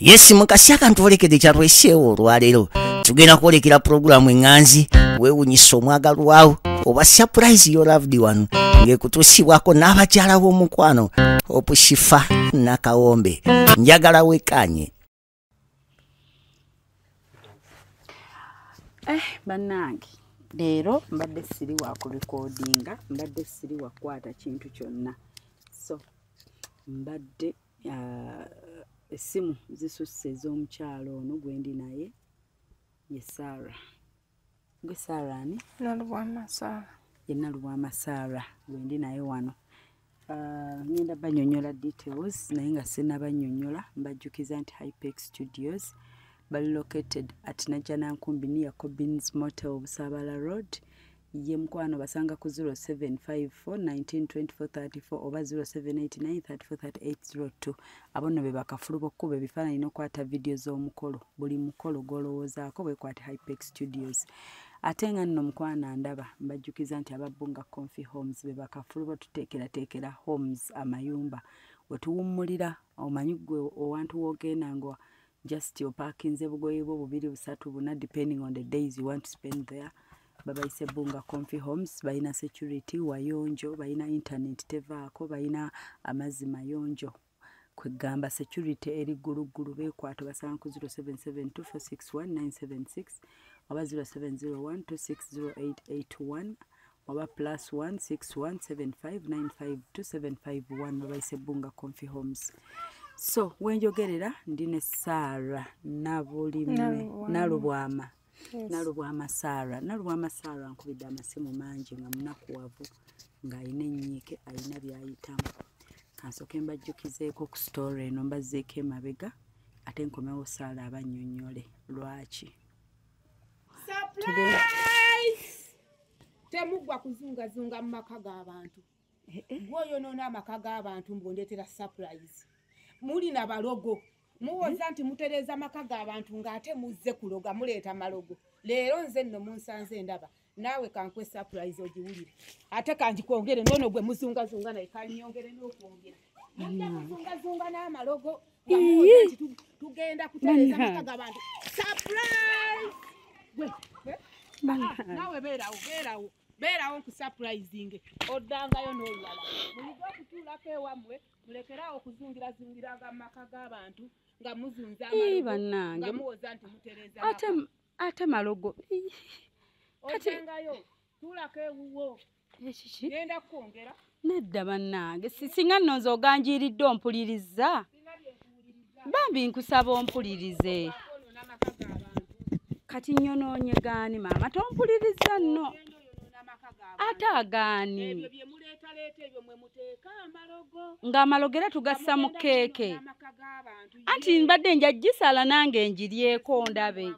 Yes mukasi akantu olekede kyatweseewo olwaleero tugenda kwolekera programu enganzi weewunyisa omwagalwawo oba surprise your loved one ng'ekutuusibwako n'abakyala b'omukwano Opushifa Nakawombe. Njagala wekanye. Bannange leero mbadde siri wa kurekodinga, mbadde siri wa kwata kintu kyonna, so mbadde essimu zisusse ez'omukyalo ono gwendi naye ye Sarah. Gwe Sarah ani? Nalubwama Sarah. Ye Nalubwama Sarah gwendi naye wano. Ngenda banyonyola details naye nga sinabanyonyola, mbajjukiza nti Hypex Studios bali located at Najanankumbi near Cobbins Motel Busabala Road. Ye mukwano basanga ku 0754192434 oba 0789343802. Abono be bakafulu bokkuba ebifaananyi n'okwata video z'omukolo. Buli mukolo gw'olowoozaako bwekwate Hypex Studios. Ate nga nno mukwano ndaba mbajjukiza nti ababbunga Comfy Homes be bakafulu batuteekerateekera homes amayumba. Wetuwummulira omanyi gwe owantu woogenda ngo just opakinze bugoye bwo bubiri busatu buna depending on the days you want to spend there. Babayise Bunga Comfy Homes, bayina security wayonjo, bayina internet tevaako, bayina amazzi mayonjo. Kwegamba security eri gulugulu beekwato basanga ku 0772461976 oba 0701260881 oba +16175952751 babayise Bunga Comfy Homes. So wenjogerera ndine Sarah Nalubwama. Yes. Nalubwama Sarah. Nalubwama Sarah nkubidde amasimu mangi nga munakuwavu nga ayina ennyiike ayina byayitamu. Kansoke mbajjukizeeko ku story eno mbazzeeko emabega ate nkomewo Sarah abannyonnyole lwaki. Surprise! Temugwa kuzungazunga mu maka g'abantu. Gwoyonoona amaka g'abantu mbondeetera surprise. Muli na balogo. Muwoza nti mutereza amaka g'abantu ng'ate muzze kuloga muleeta malogo. Leero nze nno munsanze ndaba. Naawe kankwe surprise ogiwulire. Ate kangikwongere n'ono gwe muzungazunga naye kanyongere n'okwongera. Muzungazunga n'amalogo. Muwoza nti tugenda kutereza amaka g'abantu. Surprise! Naawe beerawo ku surprising. Oddangayo n'olulala. Muliga okutuulako ewammwe. Mulekera okuzungiranga amaka g'abantu nga muzunza amalogo nga muwoza nti mutereza ate malogo otengayo tuulako ewuwo genda kwongera nedda bannange singa nno nze oganjiiridde ompuliriza bambi nkusaba ompulirize kati nyonoonye gaani maama tompuliriza nno ate agaani ng'amalogera tugassa mu keeke anti mbadde nja gisala nange njiryeko ndabe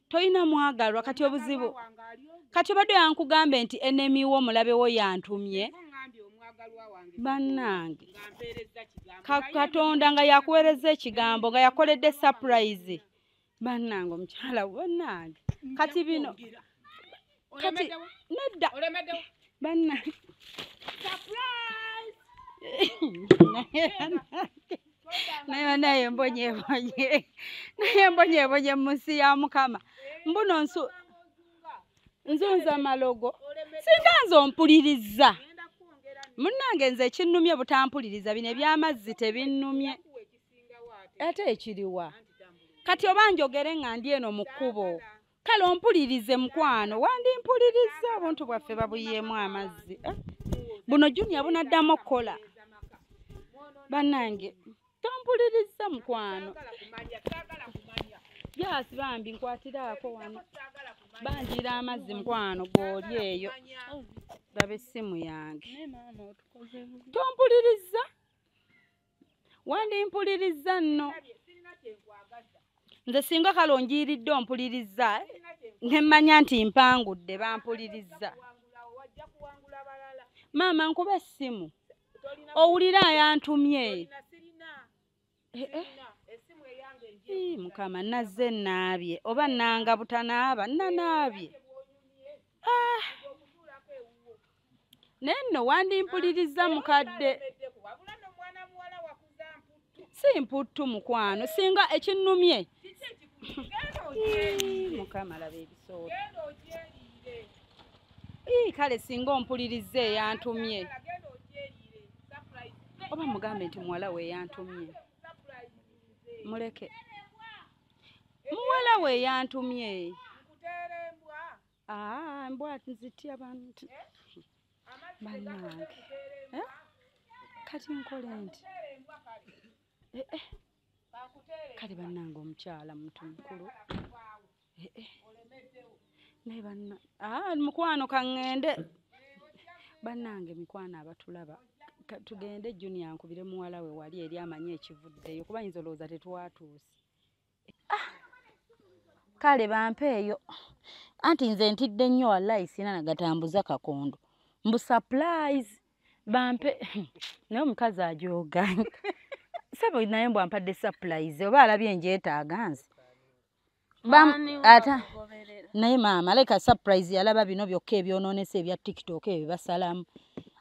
toyina mwagalwa kati obuzibu kati obadde yankugambe nti enemy wo mulabe wo yantumye bannange Katonda nga yakuweereza ekigambo nga yakoledde surprise bannange omukyala bannange kati bino kati nedda bannange naye mbonyebonye munsi ya Mukama mbuno nzunza malogo singa nze ompuliriza munnange nze ekinnumye butampuliriza bino ebyamazzi tebinnumye ate ekiriwa kati oba njogere nga ndi eno mu kkubo kale ompulirize mukwano wandimpuliriza obuntu bwaffe babuyeemu amazzi buno Junior bunaddamu okukola bannange tompuliriza mukwano yasi bambi nkwatiraako wano banjira amazzi mukwano gw'oli eyo laba essimu yange tompuliriza wandimpuliriza nno nze singa kale onjiiridde ompuliriza ngemmanya nti mpangudde bampuliriza maama nkuba essimu owulira ayantumye Mukama nazze naabye oba nanga butanaaba nanaabye nenno wandimpuliriza mukadde simputtu mukwano singa ekinnumye mukama laba ebisooto kale singa ompulirize yantumye oba mugambe nti muwala we yantumye muleke muwala we yantumye embwa nzitya bantu bannange kati nkole nti kale bannange omukyala muntu mukulu naye mukwano kaŋŋende bannange mikwano abatulaba tugende Junior nkubire muwala we wali eri amanye ekivuddeyo kuba yinza olowooza tetwatuuse kale bampeeyo anti nze ntidde nnyo wallahi sina nagatambuza kakondo mbu surprise bampe naye omukazi ajooga sebo naye mbw ampadde surprise oba alabye njeetaaga nze ata naye maama leka surprise yalaba bino byokka ebyonoonesa ebya TikTok ebyo basalamu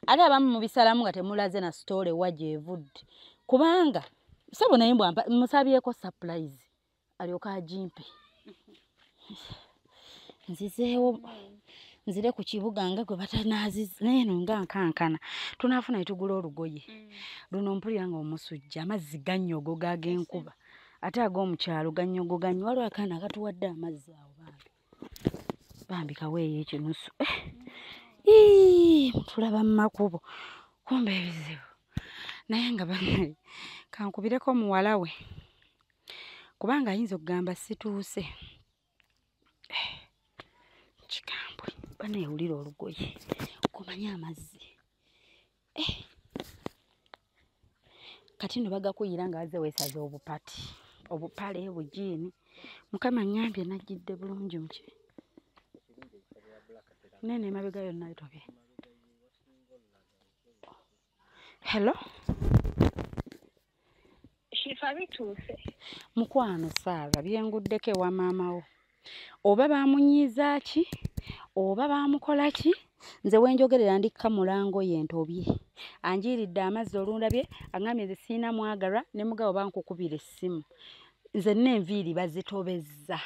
ate abamu mubisalamu nga temulaze na story wa gyevudde kubanga sebo naye mbw musabyeko surprise alyoka ajimpe nzizeewo nzire ku kibuga nga gwe batanaaziza naye no nga nkankana tunaafuna etugula olugoye luno mpulira nga omusujja amazzi gannyogo gag'enkuba ate ag'omukyalo gannyogo gannyo waliwo akaana akatuwadde amazzi awo bambi kaweeyo ekinusu tulaba mu makubo kumba ebizibu naye nga bannaye kankubireko muwala we kubanga ayinza okugamba situuse kigambwe baneewulira olugoye kumanya amazzi kati no bagakuyira nga aze weesaze obupale bujiini mukama nyambye najjidde bulungi muki nene emabega yonna etobye hello shifa bituuse mukwano Saara byenguddeko ewa maamawo oba bamunyiiza ki oba bamukola ki nze wenjogerera ndikka mulango ye ntobye anjiiridde amazzi olundabye aŋŋambye nze siina mwagalwa ne mugabo bankukubira essimu nze n'enviiri bazitobezza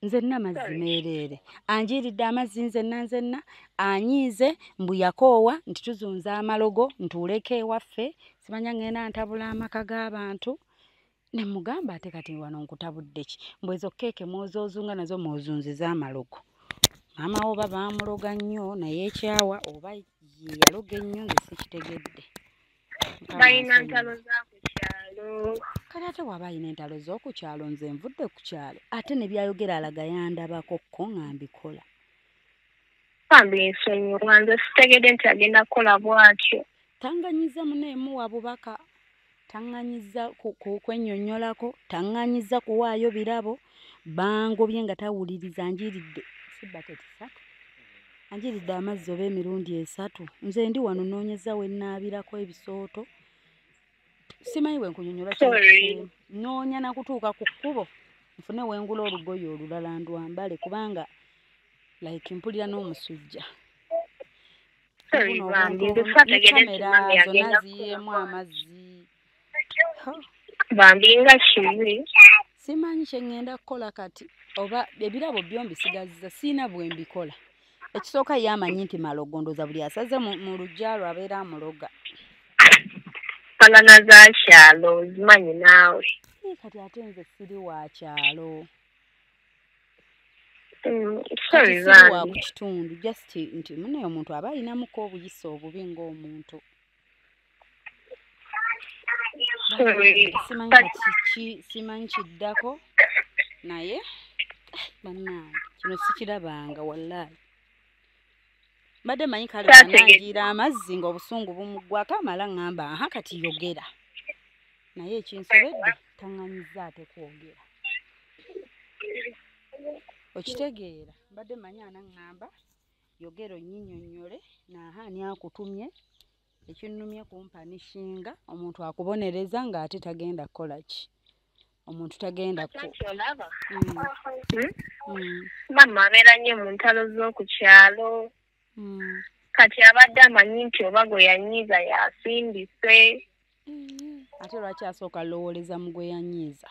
nze n'amazzi meereere anjiiridde amazzi nzenna anyiize mbu yakoowa nti tuzunza amalogo ntuuleko ewaffe simanya ngenda ntabula amaka g'abantu ne mugamba ate kati wano nkutabudde ki mbwezo keeke mwozoozunga nazo mwozunziza amalogo maama wo oba baamuloga nnyo naye ekyawa oba ye yaloga ennyo nze sikitegedde balina ntalo za ku kyalo kale ate waba ayina entalo z'oku kyalo nze nvudde ku kyalo ate ne byayogera alaga yandabako ko nga mbikola bambi ensonyiwa nze sitegedde nti agenda kukola bwatyo tanganyiza muneemuwa bubaka tanganyiza kwennyonnyolako tanganyiza kuwaayo birabo bangobye nga tawuliriza anjiiridde sibaketi 3 anjiiridde amazzi oba emirundi 3 nze ndi wano noonyeza we nnaabirako ebisooto simanyi we nkunyonnyola noonya nakutuuka ku kkubo nfune wengula olugoye olulala ndwambale kubanga like mpulira n'omusujja kamera zonna ziyeemu amazzi bambi nga kibi simanyi kyeŋŋenda kukola kati oba ebirabo byo mbisigaziza siina bwe mbikola ekisooka ye amanyi nti malogondoza buli asaze mu lujjalo abeera amuloga palana za kyalo zimanyi naawe kati ate nze siri wa kyalo sorry siri wa ku kitundu just nti munaye omuntu aba alinamuko obuyisa obubi ng'omuntu simanyi kiddako naye bannange kino sikirabanga wallahi mbadde manyi kale banangiira amazzi ng'obusungu bumuggwako amala ŋŋamba aha kati yogera naye ekinsobedde taŋŋanyiza ate kwogera okitegeera mbadde manyi anaŋŋamba yogera onnyinyonnyole naaha ani akutumye ekinnumye kumpanishinga omuntu akubonereza ng'ate tagenda kukola ki omuntu tagenda ku mama abeera nnyo mu ntalo z'oku kyalo kati abadde amanyi nti oba gwe yanyiiza yasindise ate lwaki asooka lowoleza mu gwe yanyiiza?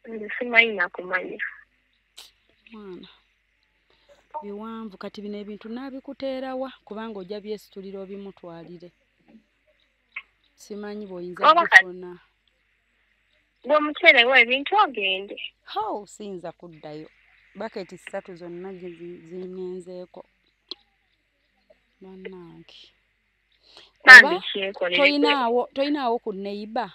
Nze simanyi nakumanya. Mwana biwanvu kati bino ebintu naabikuteerawa kubanga ojja byesitulira obimutwalire. Simanyi bw'oyinza kufuna. Bw'omuteerewo ebintu ogende. Siyinza kuddayo. Baketi 3 zonna zingenzeeko. Bannange. Toyinaawo ku neiba.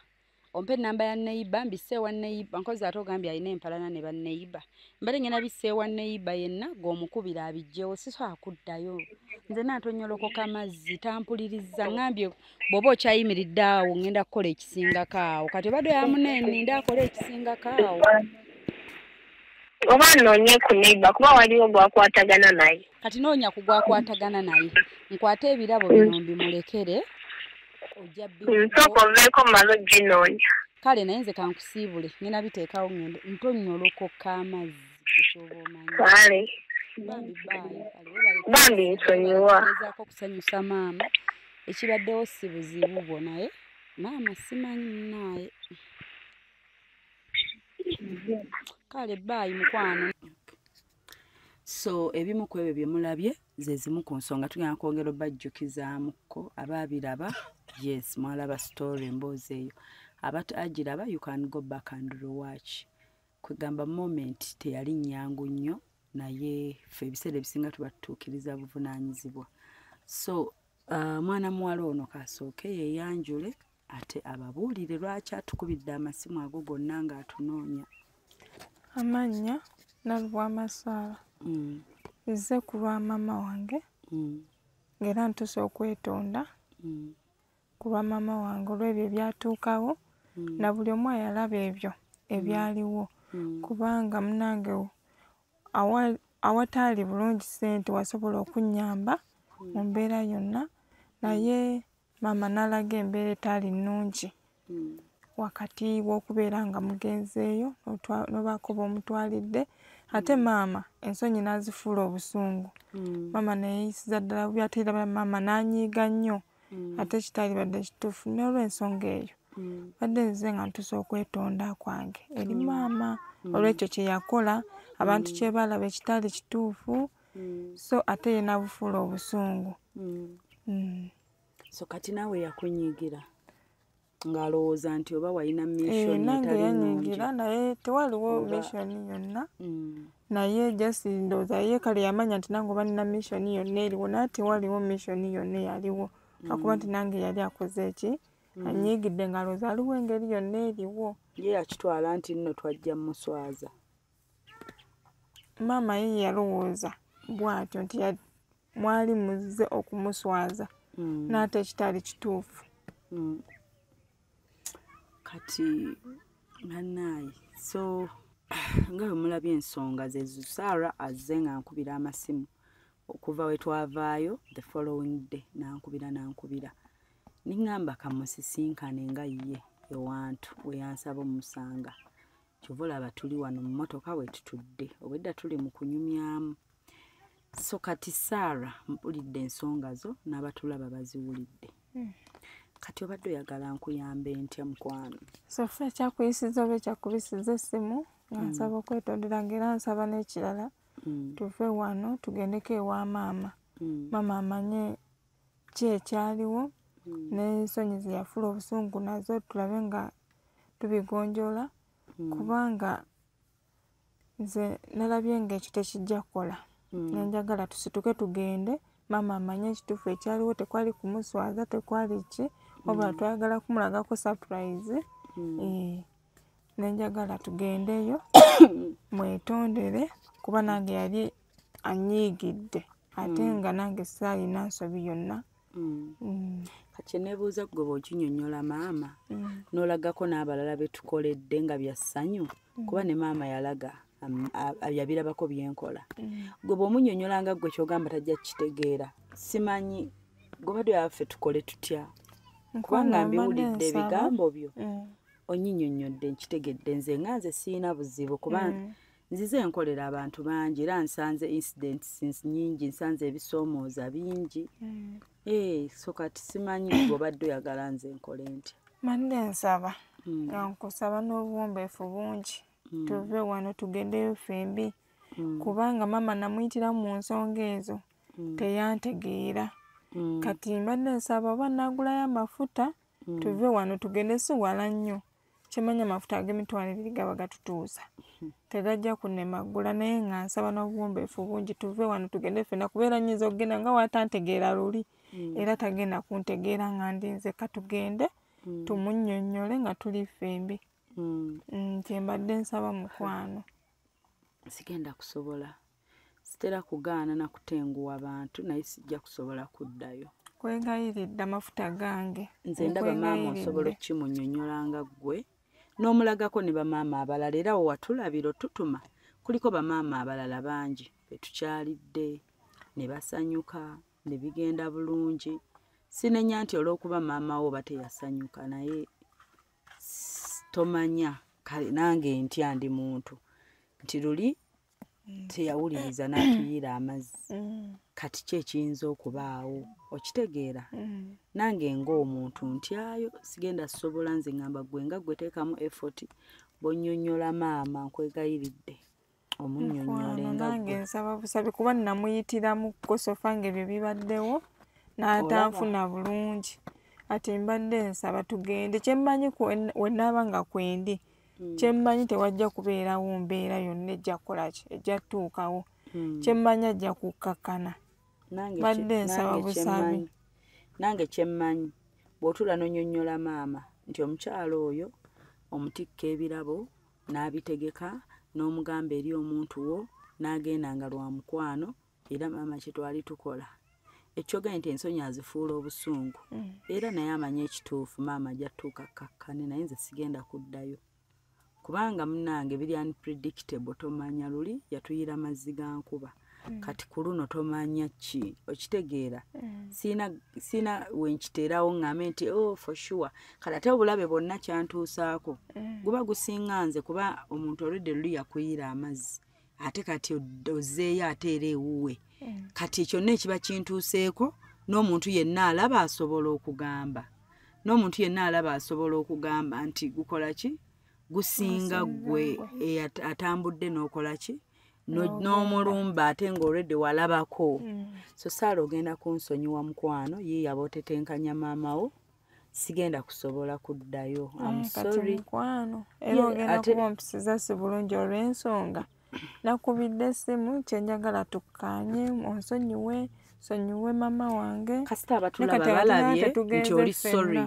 Ompe namba ya neiba mbiseewa neiba. Nkozi ate ogambye alina empalana ne banneiba. Mbadde ngenda biseewa neiba yenna g'omukubira abijjewo sisobola kuddayo. Nze naatonyolokoka amazzi tampuliriza ngambye bw'oba okyayimiridde awo ngenda kukola ekisingako awo. Kati obadde yamuneeninda akola ekisingako awo. Oba noonye ku neiba kuba waliwo gwakwatagana naye. Kati noonya ku gwakwatagana naye. Nkwate ebirabo bino mbimulekere. Nsooka oveeko malo ginoonya. Kale naye nze kankusiibule ngenda biteekawo ngende ntonyolokoka amazzi kusobola omanyi. Kale. Bambi nsonyiwa. Ngezaako kusanyusa maama. Ekibaddewo si buzibu bwo naye maama simanyi munaaye. Kale baayi mukwano. So ebimu ku ebyo bye mulabye ze zimu ku nsonga tugenda kwongera obajjukizaamuko abaabiraba. Yes, mwalaba story emboozi eyo. Abatagiraba you can go back and rewatch. Kwegamba moment teyali nnyangu nnyo naye ffe ebiseera ebisinga tuba tutuukiriza buvunaanyizibwa. So mwana muwala ono kasooke yeeyanjule ate ababuulire lwaki atukubidde amasimu ago gonna ng'atunoonya. Amannya Nalubwa Masaala. Nze ku lwa maama wange ng'era ntuse okwetonda ku lwa maama wange olw'ebyo ebyatuukawo na buli omu ayalaba ebyo ebyaliwo kubanga munange awataali bulungi ssente wasobola okunnyamba mu mbeera yonna naye maama n'alaga embeera etaali nnungi wakati w'okubeera nga mugenzeeyo n'obaako b'omutwalidde ate maama ensonyi n'azifuula obusungu. Maama neeyisiza ddala byateera maama n'anyiiga nnyo ate kitaali badde kituufu n'olw'ensonga eyo badde nze nga ntuse okwetonda kwange eri maama olw'ekyo kye yakola abantu kye balaba ekitaali kituufu so ate ye n'abufuula obusungu. So kati naawe yakunyiigira ng'alowooza nti oba walina mission nange yanyiigira naye tewaliwo mission yonna naye just ndowooza ye kale yamanya nti nange oba nina mission yonna eriwo naye tewaliwo mission yonna eyaliwo akuba nti nange yali akoze eki anyiigidde ng'alowooza aliwo engeri yonna eriwo. Ye yakitwala nti nno twajja muswaza. Maama ye yalowooza bw'atyo nti mwali muzze okumuswaza n'ate ekitaali kituufu. Kati bannaaye so nga bwe mulabye ensonga ze Sarah azze nga nkubira amasimu okuva we twavaayo the following day nankubira niŋŋamba kamusisinkane nga ye ewantu we yansaba omusanga kyova olaba tuli wano mu mmotoka we tutudde obwedda tuli mu kunyumyamu. So kati Sarah mpulidde ensonga zo n'abatulaba baziwulidde. Kati obadde oyagala nkuyambe ntya mukwano? So ffe ekyakuyisiza oba ekyakubisiza essimu nga nsaba okwetondera ng'era nsaba n'ekirala tuve wano tugendeko ewa maama. Maama amanye ki ekyaliwo n'ensonyi ze yafuula obusungu nazo tulabe nga tubigonjoola kubanga nze nalabye ng'ekyo tekijja kukola. Nenjagala tusituke tugende maama amanye ekituufu ekyaliwo tekwali kumuswaza tekwali ki wabula twayagala kumulagako surprise. Nenjagala tugendeyo mwetondere kuba nange yali anyiigidde ate nga nange saalina nsobi yonna. Kati neebuuza gwe bw'okinyonnyola maama n'olagako n'abalala be tukoledde nga bya ssanyu kuba ne maama yalaga yabirabako byenkola. Gwe bw'omunnyonnyola nga gwe kyogamba tajja kukitegeera simanyi gwe badde yaffe tukole tutya kubanga mbiwulidde ebigambo byo onyinnyonnyodde nkitegedde nze nga nze siina buzibu kuba nzize nkolera abantu bangi era nsanze incidents nyingi nsanze ebisoomooza bingi. So kati simanyi gwe badde oyagala nze nkole ntya. Mande nsaba nga nkusaba n'obuwombeefu bungi tuve wano tugendeyo ffembi kubanga mama namuyitira mu nsonga ezo teyantegeera kati mbadde nsaba oba naagulayo amafuta tuve wano tugende si wala nnyo kimanya amafuta ag'emitwalo 2 gaba gatutuusa tegajja kunemagula naye nga nsaba n'obuwombeefu bungi tuve wano tugende ffenna kubeera nnyinza okugenda nga waatantegeera luli era tagenda kuntegeera nga ndinze katugende tumunnyonnyole nga tuli ffembi nti mbadde nsaba mukwano sigenda kusobola sitera kugaana na kutenguwa abantu naye sijja kusobola kuddayo kwegayiridde amafuta gange nze ndaba maama osobola okukimunnyonnyolanga ggwe n'omulagako ne bamaama abalala era wewatulabira otutuma kuliko bamaama abalala bangi betukyalidde ne basanyuka ne bigenda bulungi sinenya nti olw'okuba maama wo bateyasanyuka naye tomanya kale nange ntya ndi muntu nti luli teyawuliriza n'atuyira amazzi kati ki ekiyinza okubaawo okitegeera nange ng'omuntu ntyayo sigenda sobola nze ngamba gwe nga gwe teekamu effort bonyonnyola maama nkwegayiridde omunnyonnyole nga nange nsaba busabe kuba namuyitiramu kukosofa ng'ebyo bibaddewo n'atanfuna bulungi ati mbadde nsaba tugende kyemmanyi wennaaba nga kwendi kyemmanyi tewajja kubeerawo mbeera yonna ejja kukolaki ejja tuukawo kyemmanyi ajja kukakkana badde nsaba busabe nange kyemmanyi bw'otula n'onnyonnyola maama nti omukyalo oyo omutikka ebirabo n'abitegeka n'omugamba eri omuntu wo n'agenda nga lwa mukwano era maama kye twali tukola ekyogaye nti ensonyi azifuula obusungu era naye amanye ekituufu maama ajja tuuka kakkane naye nze sigenda kuddayo kubanga munnange biri unpredictable tomanya luli yatuyira mazzi ga nkuba kati ku luno tomanya ki okitegeera siina wenkiteerawo ŋŋambe nti for sure kati ate obulabe bwonna kyantuusaako guba gusinga nze kuba omuntu olwedde luli yakuyira amazzi ate kati ozeeyo ate era ewuwe kati kyonna ekiba kintuuseeko n'omuntu yenna alaba asobola okugamba nti gukola ki gusinga gwe atambudde n'okola ki n'omulumba ate ng'olwedde walabako so saala ogenda kunsonyiwa mukwano yiiya bootetenkanya maama wo sigenda kusobola kuddayo sorry mukwano era ogenda kuba ompisiza si bulungi olw'ensonga nakubidde essimu kyenjagala tukkaanye onsonyiwe mama wange kasita abatulaba balabye nti oli sorry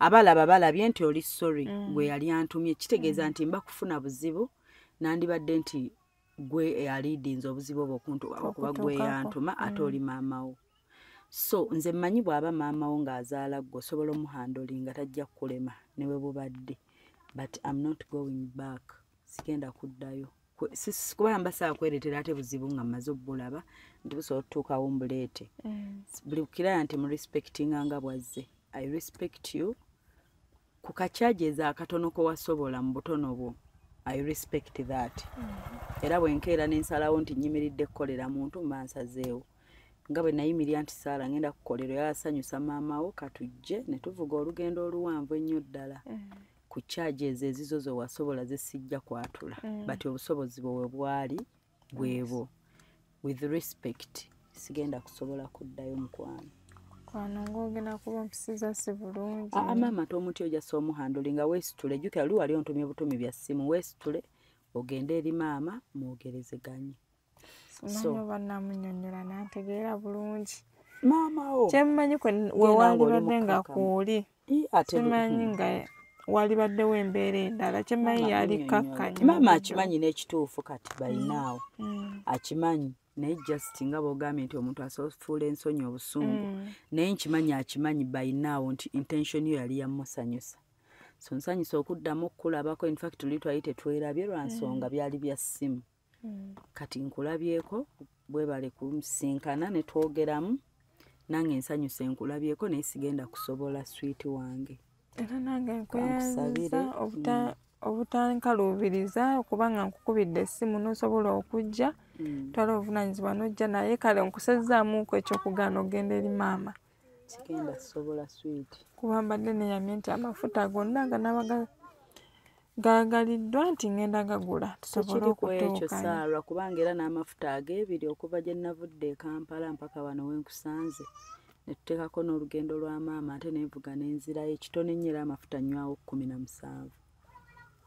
abalaba balabye nti oli sorry gwe yali antumye kitegeeza nti mba kufuna buzibu nandibadde nti gwe alidinza obuzibu obwo okuba gwe yantuma ate oli maama wo so nze mmanyi bw'aba maama wo ng'azaala gwe osobola omuhandolinga tajja kukulema newe bubadde but I'm not going back sigenda kuddayo kuba mbasaba kwereetera ate buzibu nga mmaze obbulaba nti busobola okutuukawo mbuleete buli kukiraya nti murespectinga nga bwazze I respect you ku kakyajeza akatono ko wasobola mu butono bwo I respect that era bwenkeera n'ensalawo nti nyimiridde kukolera muntu mba nsazeewo nga bwe nayimirira nti saala ngenda kukolera yasanyusa maama wo katujje ne tuvuga olugendo oluwanvu ennyo ddala ku kyajeza ezizo ze wasobola zisijja kwatula bati obusobozi bwe bwali bwebo with respect sigenda kusobola kuddayo mukwano kwano ng'ogenda kuba ompisiza si bulungi maama tomuti ojasa omuhandolinga weesitule jjukira luli wali ontumye butumi bya ssimu weesitule ogende eri maama mwogerezeganye simanyi oba namunnyonnyola nantegeera bulungi maama wo kyemmanyi wewali badde nga kuuli simanyi nga wali baddewo embeera endala kyemmanyi yali kakkanya maama akimanyi n'ekituufu kati bayinaawo akimanyi naye just nga bw'ogambye nti omuntu asofuula ensonyi obusungu naye nkimanyi akimanyi bayinaawo nti intention yo yali yamusanyusa so nsanyusa okuddamu okukulabako infact tuli twali tetwerabye lwa nsonga byali bya ssimu kati nkulabyeko bwebale kunsinkana ne twogeramu nange nsanyusa enkulabyeko naye sigenda kusobola swiiti wange era nange nkweyanziza obutankaluubiriza okubanga nkukubidde essimu n'osobola okujja twala obuvunaanyizibwa n'ojja naye kale nkusezzaamuuko ekyokugaana ogenda eri maama sigenda sobola sweet kuba mbadde neyamye nti amafuta gonna ganaba gagaliddwa nti ngenda gagula tusobole okutuuka okutuuka Sarah kubanga era n'amafuta ag'ebiri okuva gye navudde e Kampala mpaka wano wenkusanze ne tuteekako n'olugendo lwa maama ate nenvuga n'enzirayo ekitone nnyo era amafuta nnywawo 17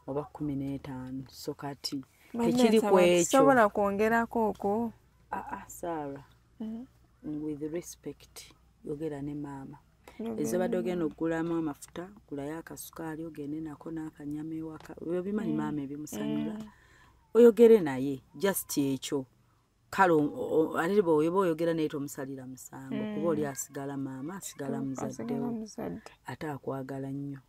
oba 15 so kati tekiri ku ekyo sobola kwongerako okwo Sarah with respect yogera ne maama ezo badde ogenda okugulamu amafuta gulayo akasukaali ogende nako n'akanyama ewaka bimanyi maama ebimusanyula oyogere naye just ekyo kale ate bw'oba oyogera naye tomusalira musango kuba oli asigala maama asigala muzaddewo ate akwagala nnyo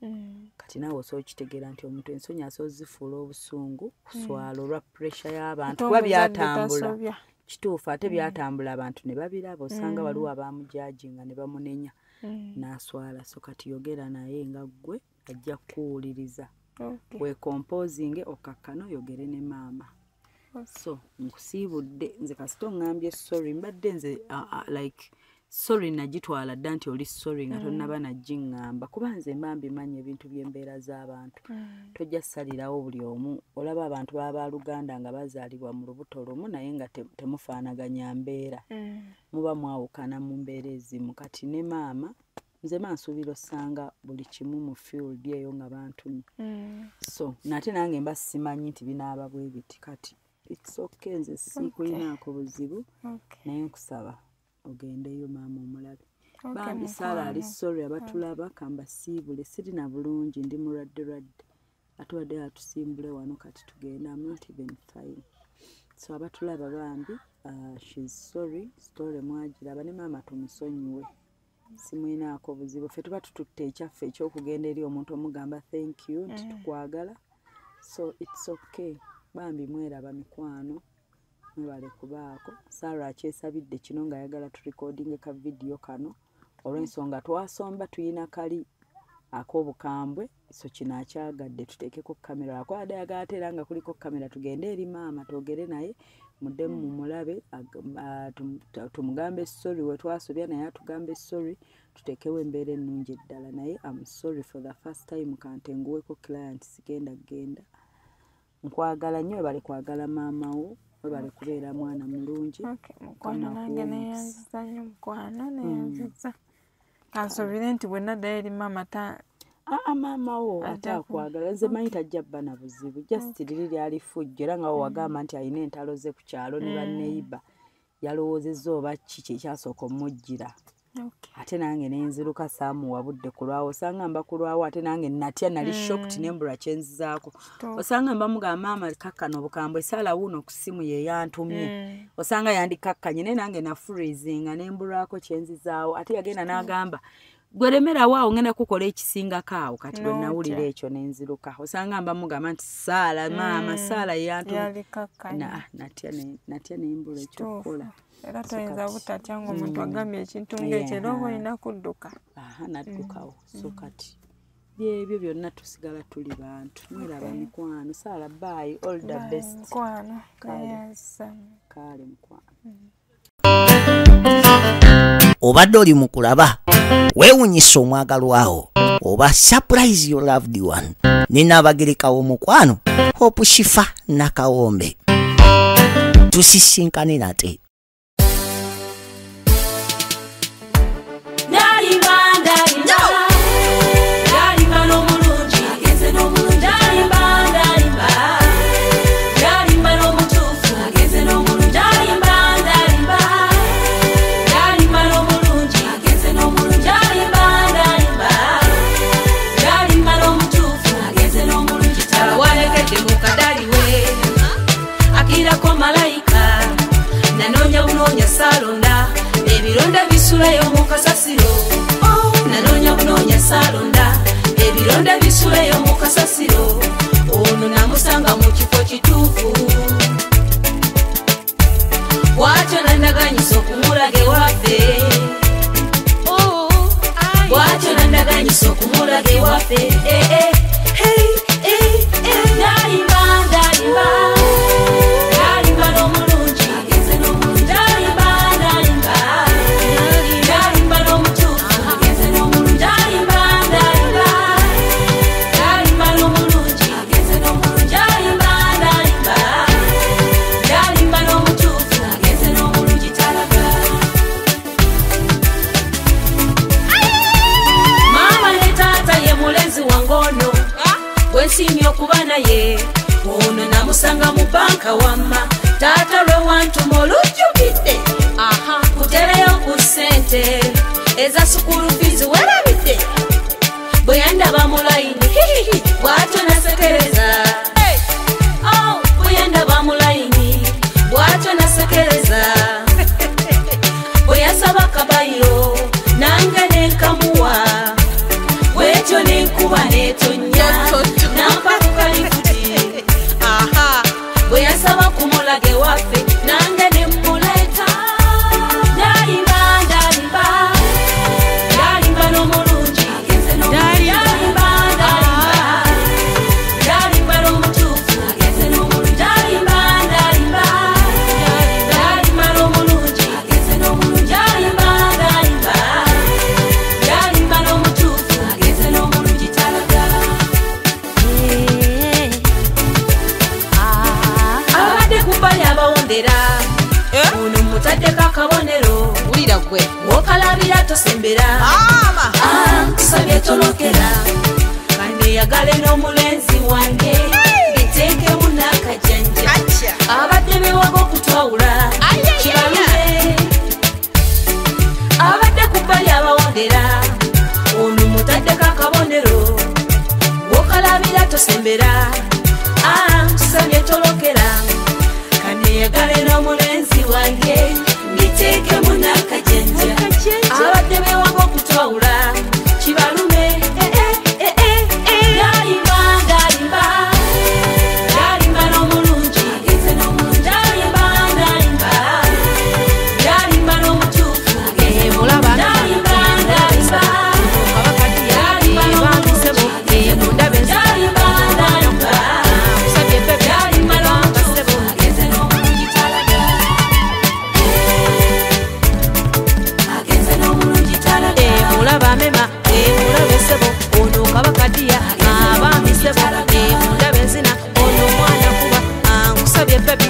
kati naawe osobola okitegeera nti omuntu ensonyi asobola zifuula obusungu kuswala olwa pressure y'abantu kuba byatambula kituufu ate byatambula abantu ne babiraba osanga waliwo abaamujajinga ne bamunenya n'aswala so kati yogera naye nga ggwe ajja kuwuliriza wekompozinge okakkana oyogere ne maama so nkusiibudde nze kasita oŋŋambye sorry mbadde nze like sorry nagitwala dda nti oli sorry nga tonnaba nagiŋŋamba kuba nze mba mbimanyi ebintu by'embeera z'abantu tojja salirawo buli omu olaba abantu baba baluganda nga bazaalibwa mu lubuto lumu naye nga temufaanaganya mbeera muba mwawukana mu mbeera ezimu kati ne maama nze mansuubira osanga buli kimu mu field eyo nga bantumye so nate nange mba simanyi nti binaaba bwe biti kati it's okay nze sikulinaako buzibu naye nkusaba ogendeyo maama omulabe bambi Sarah ali sorry abatulaba kamba siibule sirina bulungi ndi mulwadde atuwadde atusimbule wano kati tugenda I'm not even fine so abatulaba bambi she's sorry story mwagiraba ne maama tumusonyiwe simwinaako buzibu ffe tuba tututte ekyaffe ekyokugenda eri omuntu omugamba thank you nti tukwagala so it's okay bambi mweraba mikwano mwebale kubaako Sarah akyesabidde kino ng'ayagala turekodinge ka vidiyo kano olw'ensonga twasomba tuyina kali ak'obukambwe so kino akyagadde tuteekeko kamera akwada yagala ate era nga kuliko kamera tugende eri maama twogere naye muddemu mumulabe tumugambe sorry we twasobya naye atugambe sorry tuteekewo embeera ennungi eddala naye I'm sorry for the first time kantenguweko client sigenda genda nkwagala nnyo webale kwagala maama wo webale kubeera mwana mulungi mukwano nange neyanziza nnyo mukwano neyanziza kansobire nti bwe naddayo eri maama maama wo ate akwagala nze manyi tajja bba na buzibu just liri lyali fujjo era nga wagamba nti alina entalo ze ku kyalo ne banneyiba yalowoozezza oba kiki ekyasooka omujjira ate nange nenziruka saamuwa budde ku lwawo osanga mba ku lwawo ate nange natya nali shocked nembula kyenzizaako osanga mba mugamba maama kakkana obukambwe Sarah wuuno ku ssimu ye yantumye osanga yandikakkanye naye nange nafurizinga nembulwako kyenzizaawo ate yagenda n'agamba gweremerawo awo ngenda kukola ekisingako awo kati bwe nawulira ekyo nenziruka osanga mba mugamba nti Sarah maama Sarah yantumye natya nembula ekyokukola era toyinza butatya ng'omuntu agambye ekintu ng'ekyo era oba olina kudduka naddukawo so kati byebyo byonna tusigala tuli bantu mweraba mikwano Sarah bye all the best mukwano kale mukwano obadde oli mu kulaba weewunyisa omwagalwawo oba surprise your loved one ninaabagerekawo mukwano Hope Shifa Nakawombe tusisinkane nate salonda ebironda bisuleyo mu kasasiro nanonya kunonya salonda ebironda bisuleyo mu kasasiro ono namusanga mu kifo kituufu bwatyo nandaganyisa okumulage waffe bwatyo nandaganyisa okumulage waffe musiimye okuba naye ono namusanga mu banka wamma taata lwe wantuma olujjukidde kutereyo ku ssente eza sukulu fiizi werabidde bwe yandaba mu layini bw'atyo nasekereza bwe yandaba mu layini bw'atyo nasekereza bwe yasaba kabayiro nange nenkamuwa bwetyo nenkuba netonnya nampa ku kalifuti bwe yasaba ku mulage waffe nange nemmuleeta ndalimba ndalimba ndalimba n'omulungi ndalimba ndalimba n'omutuufu ndalimba ndalimba ndalimba n'omulungi ndalimba ndalimba n'omutuufu n'omulungi talaga abadde kubbali abawondera ono mutaddeko akabonero wulira gwe wokalabira tosembera kusabye tolokera kaneyagale n'omulenzi wange biteekemu n'akajanja abadde bewaga okutwawula kibalume abadde kubbali abawondera ono mutaddeko akabonero wokalabira tosembera kusabye tolokera kaneyagale n'omulenzi wange biteekemu n'akajanja abadde bewaga okutwawula kibalume ndalimba ndalimba ndalimba n'omulungi ndalimba ndalimba ndalimba n'omutuufu ndalimba ndalimba ndalimba n'omulungi ndalimba ndalimba ndalimba n'omutuufu n'omulungi talaga mulaba mema mulaba esebo ono kabakadiya abamisebo mulaba enzina ono mwana kuba nkusabye bebi